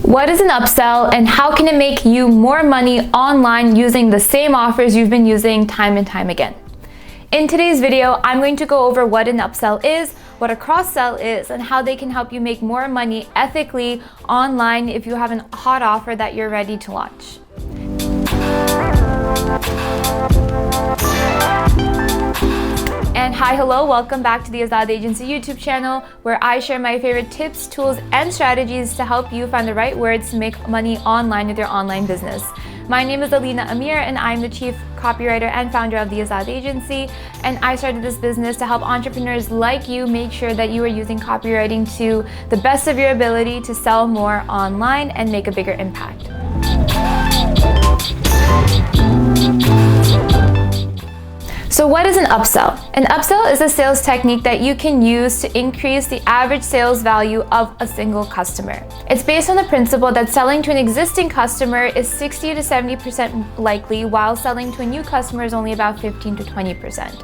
What is an upsell and how can it make you more money online using the same offers you've been using time and time again? In today's video, I'm going to go over what an upsell is, what a cross-sell is, and how they can help you make more money ethically online if you have a hot offer that you're ready to launch. And hi, hello, welcome back to the Azad Agency YouTube channel, where I share my favorite tips, tools, and strategies to help you find the right words to make money online with your online business. My name is Alina and I'm the chief copywriter and founder of the Azad Agency. And I started this business to help entrepreneurs like you make sure that you are using copywriting to the best of your ability to sell more online and make a bigger impact. So what is an upsell? An upsell is a sales technique that you can use to increase the average sales value of a single customer. It's based on the principle that selling to an existing customer is 60 to 70% likely, while selling to a new customer is only about 15 to 20%.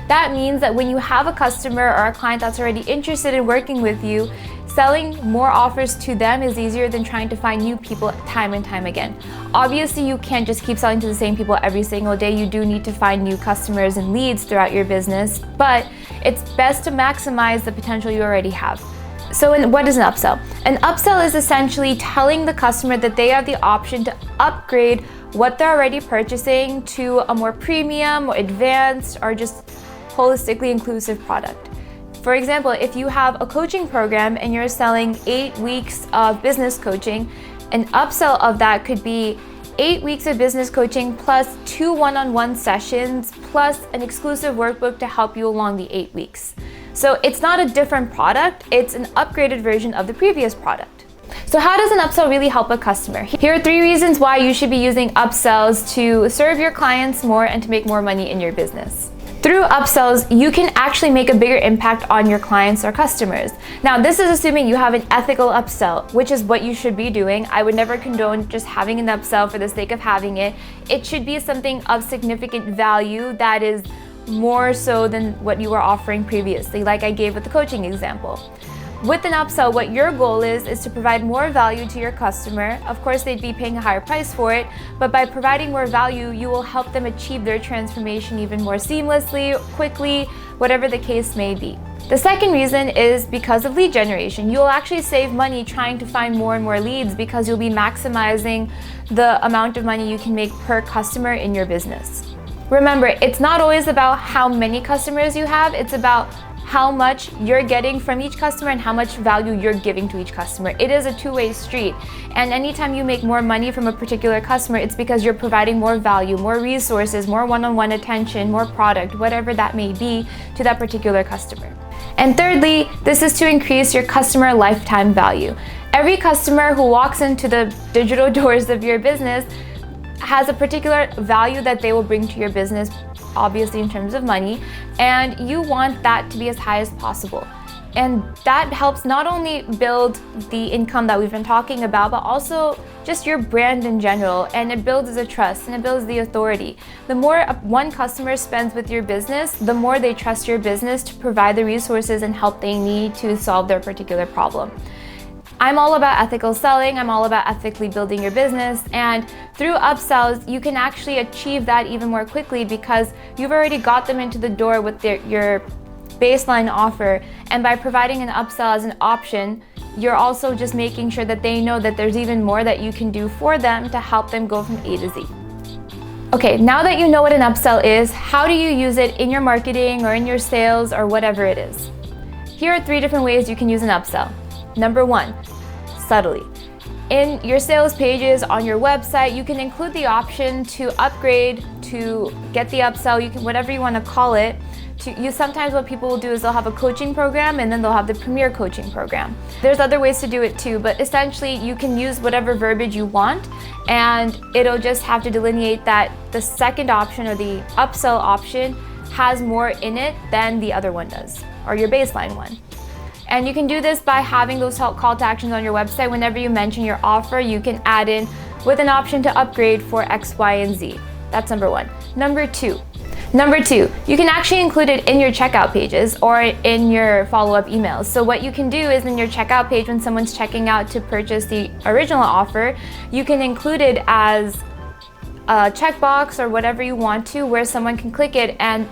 That means that when you have a customer or a client that's already interested in working with you, selling more offers to them is easier than trying to find new people time and time again. Obviously, you can't just keep selling to the same people every single day. You do need to find new customers and leads throughout your business, but it's best to maximize the potential you already have. So what is an upsell? An upsell is essentially telling the customer that they have the option to upgrade what they're already purchasing to a more premium or advanced or just holistically inclusive product. For example, if you have a coaching program and you're selling 8 weeks of business coaching, an upsell of that could be 8 weeks of business coaching plus 2 one-on-one sessions plus an exclusive workbook to help you along the 8 weeks. So it's not a different product, it's an upgraded version of the previous product. So how does an upsell really help a customer? Here are 3 reasons why you should be using upsells to serve your clients more and to make more money in your business. Through upsells, you can actually make a bigger impact on your clients or customers. Now, this is assuming you have an ethical upsell, which is what you should be doing. I would never condone just having an upsell for the sake of having it. It should be something of significant value that is more so than what you were offering previously, like I gave with the coaching example. With an upsell, what your goal is to provide more value to your customer. Of course, they'd be paying a higher price for it, but by providing more value, you will help them achieve their transformation even more seamlessly, quickly, whatever the case may be. The second reason is because of lead generation. You'll actually save money trying to find more and more leads because you'll be maximizing the amount of money you can make per customer in your business. Remember, it's not always about how many customers you have, it's about how much you're getting from each customer and how much value you're giving to each customer. It is a two-way street. And anytime you make more money from a particular customer, it's because you're providing more value, more resources, more one-on-one attention, more product, whatever that may be to that particular customer. And thirdly, this is to increase your customer lifetime value. Every customer who walks into the digital doors of your business has a particular value that they will bring to your business, obviously in terms of money, and you want that to be as high as possible. And that helps not only build the income that we've been talking about, but also just your brand in general, and it builds the trust and it builds the authority. The more one customer spends with your business, the more they trust your business to provide the resources and help they need to solve their particular problem. I'm all about ethical selling, I'm all about ethically building your business, and through upsells, you can actually achieve that even more quickly because you've already got them into the door with your baseline offer, and by providing an upsell as an option, you're also just making sure that they know that there's even more that you can do for them to help them go from A to Z. Okay, now that you know what an upsell is, how do you use it in your marketing or in your sales or whatever it is? Here are 3 different ways you can use an upsell. Number 1, subtly. In your sales pages on your website, you can include the option to upgrade, to get the upsell, you can whatever you want to call it. Sometimes what people will do is they'll have a coaching program and then they'll have the premier coaching program. There's other ways to do it too, but essentially you can use whatever verbiage you want, and it'll just have to delineate that the second option or the upsell option has more in it than the other one does, or your baseline one. And you can do this by having those call to actions on your website. Whenever you mention your offer, you can add in with an option to upgrade for X, Y, and Z. That's number 1. Number 2, Number 2, you can actually include it in your checkout pages or in your follow-up emails. So what you can do is in your checkout page, when someone's checking out to purchase the original offer, you can include it as a checkbox or whatever you want to, where someone can click it and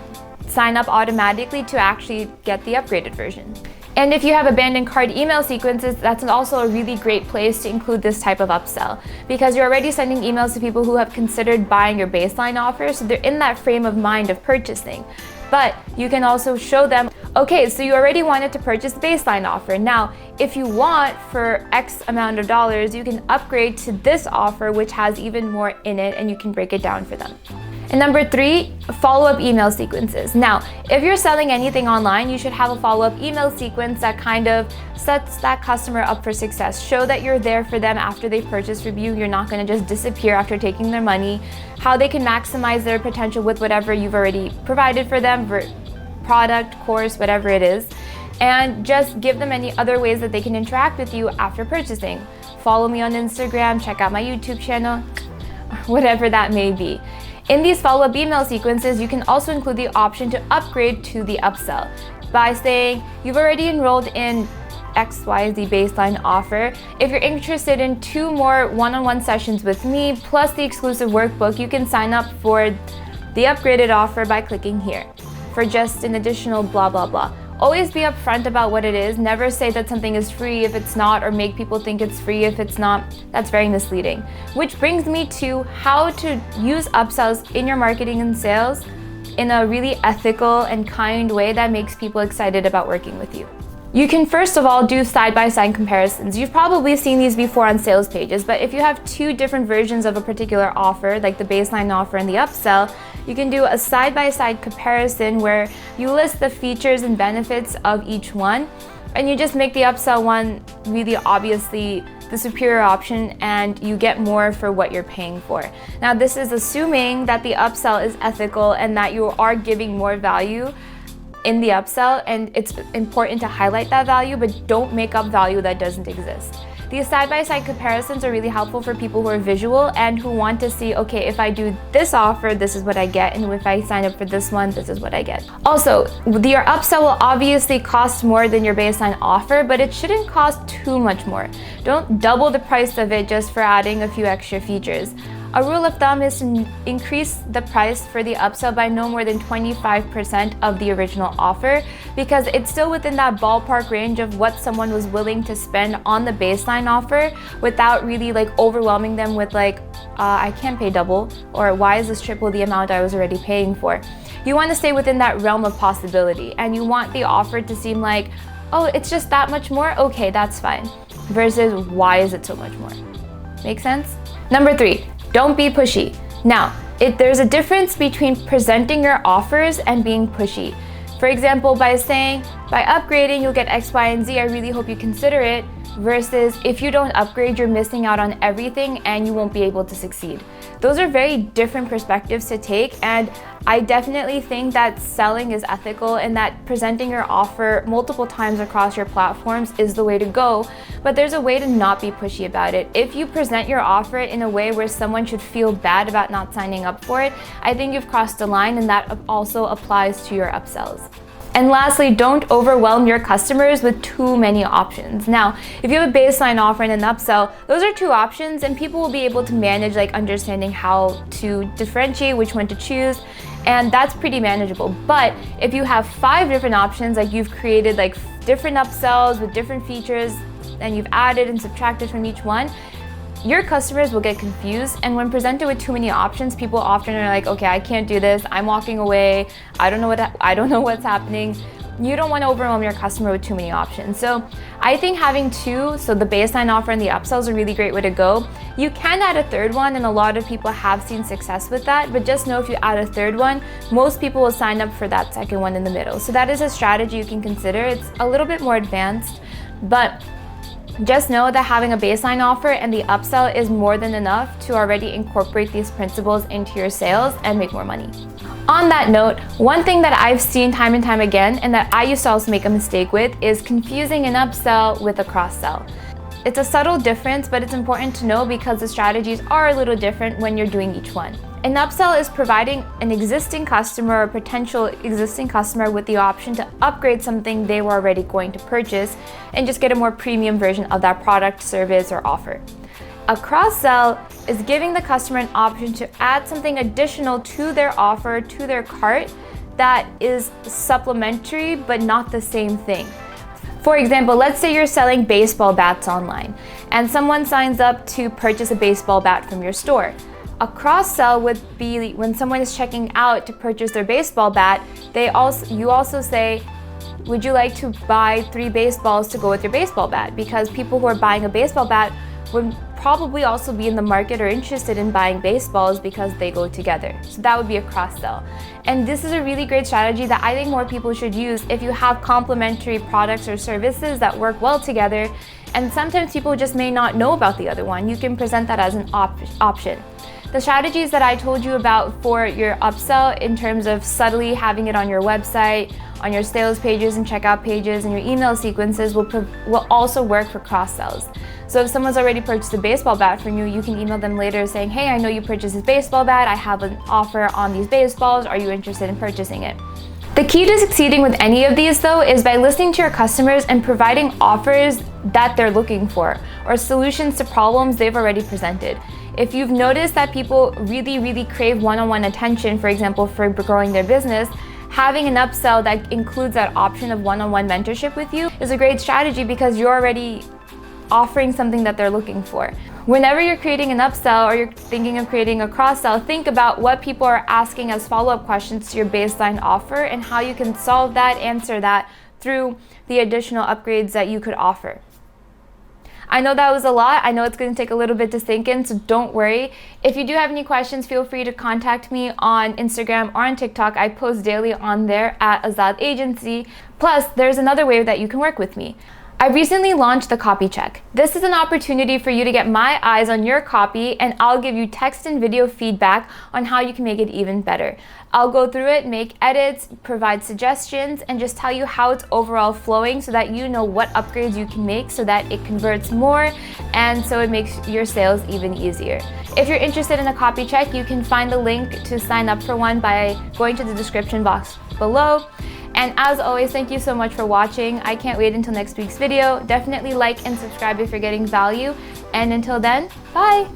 sign up automatically to actually get the upgraded version. And if you have abandoned cart email sequences, that's also a really great place to include this type of upsell, because you're already sending emails to people who have considered buying your baseline offer, so they're in that frame of mind of purchasing. But you can also show them, okay, so you already wanted to purchase the baseline offer. Now, if you want for X amount of dollars, you can upgrade to this offer, which has even more in it, and you can break it down for them. And number 3, follow-up email sequences. Now, if you're selling anything online, you should have a follow-up email sequence that kind of sets that customer up for success. Show that you're there for them after they've purchased from you. You're not going to just disappear after taking their money. How they can maximize their potential with whatever you've already provided for them, product, course, whatever it is. And just give them any other ways that they can interact with you after purchasing. Follow me on Instagram, check out my YouTube channel, whatever that may be. In these follow-up email sequences, you can also include the option to upgrade to the upsell by saying you've already enrolled in XYZ baseline offer. If you're interested in 2 more one-on-one sessions with me, plus the exclusive workbook, you can sign up for the upgraded offer by clicking here for just an additional blah, blah, blah. Always be upfront about what it is. Never say that something is free if it's not, or make people think it's free if it's not. That's very misleading. Which brings me to how to use upsells in your marketing and sales in a really ethical and kind way that makes people excited about working with you. You can first of all do side-by-side comparisons. You've probably seen these before on sales pages, but if you have 2 different versions of a particular offer, like the baseline offer and the upsell, you can do a side-by-side comparison where you list the features and benefits of each one, and you just make the upsell one really obviously the superior option, and you get more for what you're paying for. Now, this is assuming that the upsell is ethical and that you are giving more value in the upsell, and it's important to highlight that value, but don't make up value that doesn't exist. These side-by-side comparisons are really helpful for people who are visual and who want to see, okay, if I do this offer, this is what I get, and if I sign up for this one, this is what I get. Also, your upsell will obviously cost more than your baseline offer, but it shouldn't cost too much more. Don't double the price of it just for adding a few extra features. A rule of thumb is to increase the price for the upsell by no more than 25% of the original offer, because it's still within that ballpark range of what someone was willing to spend on the baseline offer without really overwhelming them with I can't pay double, or why is this triple the amount I was already paying for? You want to stay within that realm of possibility, and you want the offer to seem like, oh, it's just that much more? Okay, that's fine. Versus, why is it so much more? Make sense? Number 3. Don't be pushy. Now, there's a difference between presenting your offers and being pushy. For example, by saying, by upgrading, you'll get X, Y, and Z, I really hope you consider it, versus if you don't upgrade, you're missing out on everything and you won't be able to succeed. Those are very different perspectives to take, and I definitely think that selling is ethical and that presenting your offer multiple times across your platforms is the way to go, but there's a way to not be pushy about it. If you present your offer in a way where someone should feel bad about not signing up for it, I think you've crossed the line, and that also applies to your upsells. And lastly, don't overwhelm your customers with too many options. Now, if you have a baseline offer and an upsell, those are 2 options, and people will be able to manage understanding how to differentiate which one to choose, and that's pretty manageable. But if you have 5 different options, you've created different upsells with different features, and you've added and subtracted from each one, your customers will get confused, and when presented with too many options, people often are like, okay, I can't do this, I'm walking away, I don't know what's happening. You don't want to overwhelm your customer with too many options. So I think having 2, so the baseline offer and the upsell, is a really great way to go. You can add a 3rd one, and a lot of people have seen success with that, but just know if you add a 3rd one, most people will sign up for that 2nd one in the middle. So that is a strategy you can consider. It's a little bit more advanced, but just know that having a baseline offer and the upsell is more than enough to already incorporate these principles into your sales and make more money. On that note, one thing that I've seen time and time again, and that I used to also make a mistake with, is confusing an upsell with a cross-sell. It's a subtle difference, but it's important to know because the strategies are a little different when you're doing each one. An upsell is providing an existing customer or potential existing customer with the option to upgrade something they were already going to purchase and just get a more premium version of that product, service, or offer. A cross-sell is giving the customer an option to add something additional to their offer, to their cart, that is supplementary but not the same thing. For example, let's say you're selling baseball bats online and someone signs up to purchase a baseball bat from your store. A cross-sell would be when someone is checking out to purchase their baseball bat, you also say, would you like to buy 3 baseballs to go with your baseball bat? Because people who are buying a baseball bat would probably also be in the market or interested in buying baseballs because they go together. So that would be a cross-sell. And this is a really great strategy that I think more people should use if you have complementary products or services that work well together. And sometimes people just may not know about the other one. You can present that as an option. The strategies that I told you about for your upsell in terms of subtly having it on your website, on your sales pages and checkout pages and your email sequences will also work for cross-sells. So if someone's already purchased a baseball bat from you, you can email them later saying, hey, I know you purchased this baseball bat. I have an offer on these baseballs. Are you interested in purchasing it? The key to succeeding with any of these, though, is by listening to your customers and providing offers that they're looking for or solutions to problems they've already presented. If you've noticed that people really crave one-on-one attention, for example, for growing their business, having an upsell that includes that option of one-on-one mentorship with you is a great strategy because you're already offering something that they're looking for. Whenever you're creating an upsell or you're thinking of creating a cross-sell, think about what people are asking as follow-up questions to your baseline offer and how you can solve that, answer that through the additional upgrades that you could offer. I know that was a lot. I know it's going to take a little bit to sink in, so don't worry. If you do have any questions, feel free to contact me on Instagram or on TikTok. I post daily on there at Azad Agency. Plus, there's another way that you can work with me. I recently launched the Copy Check. This is an opportunity for you to get my eyes on your copy, and I'll give you text and video feedback on how you can make it even better. I'll go through it, make edits, provide suggestions, and just tell you how it's overall flowing so that you know what upgrades you can make so that it converts more and so it makes your sales even easier. If you're interested in a Copy Check, you can find the link to sign up for one by going to the description box below. And as always, thank you so much for watching. I can't wait until next week's video. Definitely like and subscribe if you're getting value. And until then, bye!